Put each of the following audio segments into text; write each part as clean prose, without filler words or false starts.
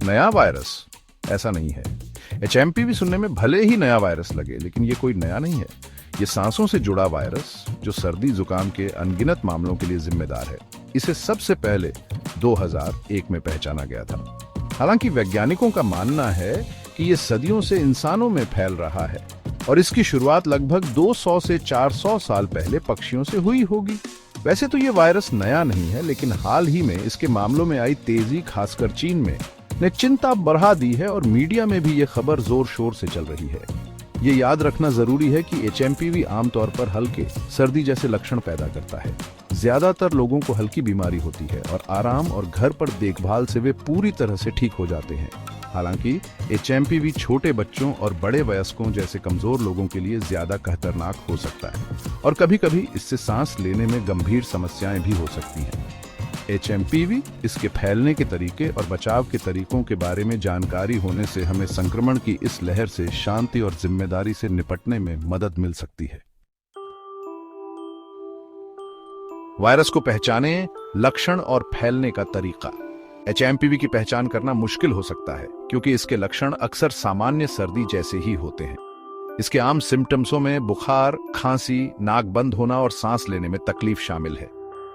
नया वायरस? ऐसा नहीं है। एचएमपीवी सुनने में भले ही नया वायरस लगे, लेकिन ये कोई नया नहीं है। ये सांसों से जुड़ा वायरस जो सर्दी जुकाम के अनगिनत मामलों के लिए जिम्मेदार है। इसे सबसे पहले 2001 में पहचाना गया था। हालांकि वैज्ञानिकों का मानना है कि ये सदियों से इंसानों में फैल रहा है और इसकी शुरुआत लगभग 200 से 400 साल पहले पक्षियों से हुई होगी। वैसे तो ये वायरस नया नहीं है, लेकिन हाल ही में इसके मामलों में आई तेजी, खासकर चीन में, ने चिंता बढ़ा दी है और मीडिया में भी ये खबर जोर शोर से चल रही है। ये याद रखना जरूरी है कि एचएमपीवी आमतौर पर हल्के सर्दी जैसे लक्षण पैदा करता है। ज्यादातर लोगों को हल्की बीमारी होती है और आराम और घर पर देखभाल से वे पूरी तरह से ठीक हो जाते हैं। हालांकि एचएमपीवी छोटे बच्चों और बड़े वयस्कों जैसे कमजोर लोगों के लिए ज्यादा खतरनाक हो सकता है और कभी-कभी इससे सांस लेने में गंभीर समस्याएं भी हो सकती हैं। एचएमपीवी, इसके फैलने के तरीके और बचाव के तरीकों के बारे में जानकारी होने से हमें संक्रमण की इस लहर से शांति और जिम्मेदारी से निपटने में मदद मिल सकती है। वायरस को पहचानें, लक्षण और फैलने का तरीका। एचएमपीवी की पहचान करना मुश्किल हो सकता है क्योंकि इसके लक्षण अक्सर सामान्य सर्दी जैसे ही होते हैं। इसके आम सिम्टम्सों में बुखार, खांसी, नाक बंद होना और सांस लेने में तकलीफ शामिल है।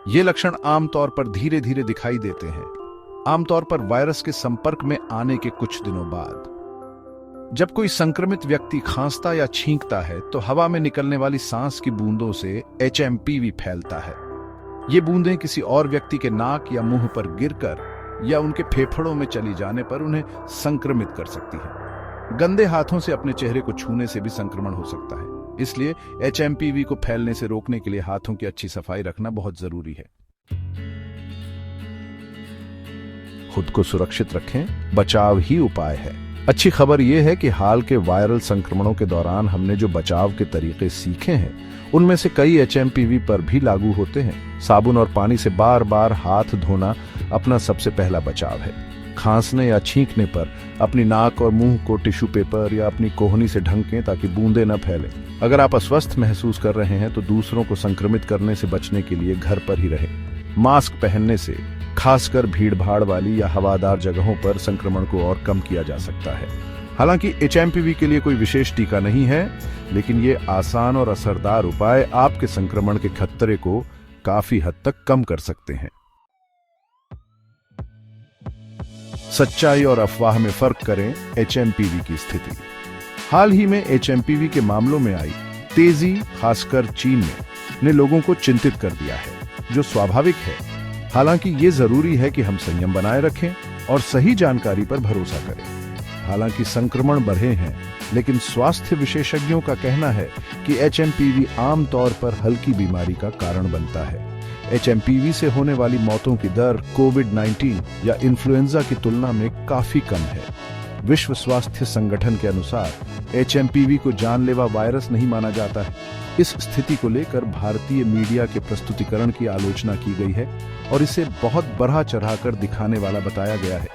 ये लक्षण आमतौर पर धीरे धीरे दिखाई देते हैं, आमतौर पर वायरस के संपर्क में आने के कुछ दिनों बाद। जब कोई संक्रमित व्यक्ति खांसता या छींकता है तो हवा में निकलने वाली सांस की बूंदों से एचएमपीवी फैलता है। ये बूंदें किसी और व्यक्ति के नाक या मुंह पर गिरकर या उनके फेफड़ों में चली जाने पर उन्हें संक्रमित कर सकती है। गंदे हाथों से अपने चेहरे को छूने से भी संक्रमण हो सकता है। इसलिए एचएमपीवी को फैलने से रोकने के लिए हाथों की अच्छी सफाई रखना बहुत जरूरी है। खुद को सुरक्षित रखें, बचाव ही उपाय है। अच्छी खबर यह है कि हाल के वायरल संक्रमणों के दौरान हमने जो बचाव के तरीके सीखे हैं, उनमें से कई एचएमपीवी पर भी लागू होते हैं। साबुन और पानी से बार बार हाथ धोना अपना सबसे पहला बचाव है। खांसने या छींकने पर अपनी नाक और मुंह को टिश्यू पेपर या अपनी कोहनी से ढंकें ताकि बूंदें न फैलें। अगर आप अस्वस्थ महसूस कर रहे हैं तो दूसरों को संक्रमित करने से बचने के लिए घर पर ही रहें। मास्क पहनने से खासकर भीड़-भाड़ वाली या हवादार जगहों पर संक्रमण को और कम किया जा सकता है। हालांकि एचएमपीवी के लिए कोई विशेष टीका नहीं है, लेकिन ये आसान और असरदार उपाय आपके संक्रमण के खतरे को काफी हद तक कम कर सकते हैं। सच्चाई और अफवाह में फर्क करें। एचएमपीवी की स्थिति। हाल ही में एचएमपीवी के मामलों में आई तेजी, खासकर चीन में, ने लोगों को चिंतित कर दिया है, जो स्वाभाविक है। हालांकि ये जरूरी है कि हम संयम बनाए रखें और सही जानकारी पर भरोसा करें। हालांकि संक्रमण बढ़े हैं, लेकिन स्वास्थ्य विशेषज्ञों का कहना है कि एचएमपीवी आमतौर पर हल्की बीमारी का कारण बनता है। एचएमपीवी से होने वाली मौतों की दर कोविड-19 या इन्फ्लुएंजा की तुलना में काफी कम है। विश्व स्वास्थ्य संगठन के अनुसार एचएमपीवी को जानलेवा वायरस नहीं माना जाता है। इस स्थिति को लेकर भारतीय मीडिया के प्रस्तुतिकरण की आलोचना की गई है और इसे बहुत बढ़ा चढ़ाकर दिखाने वाला बताया गया है।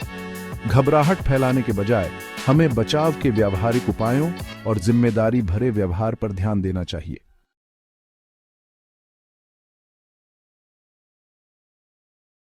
घबराहट फैलाने के बजाय हमें बचाव के व्यावहारिक उपायों और जिम्मेदारी भरे व्यवहार पर ध्यान देना चाहिए।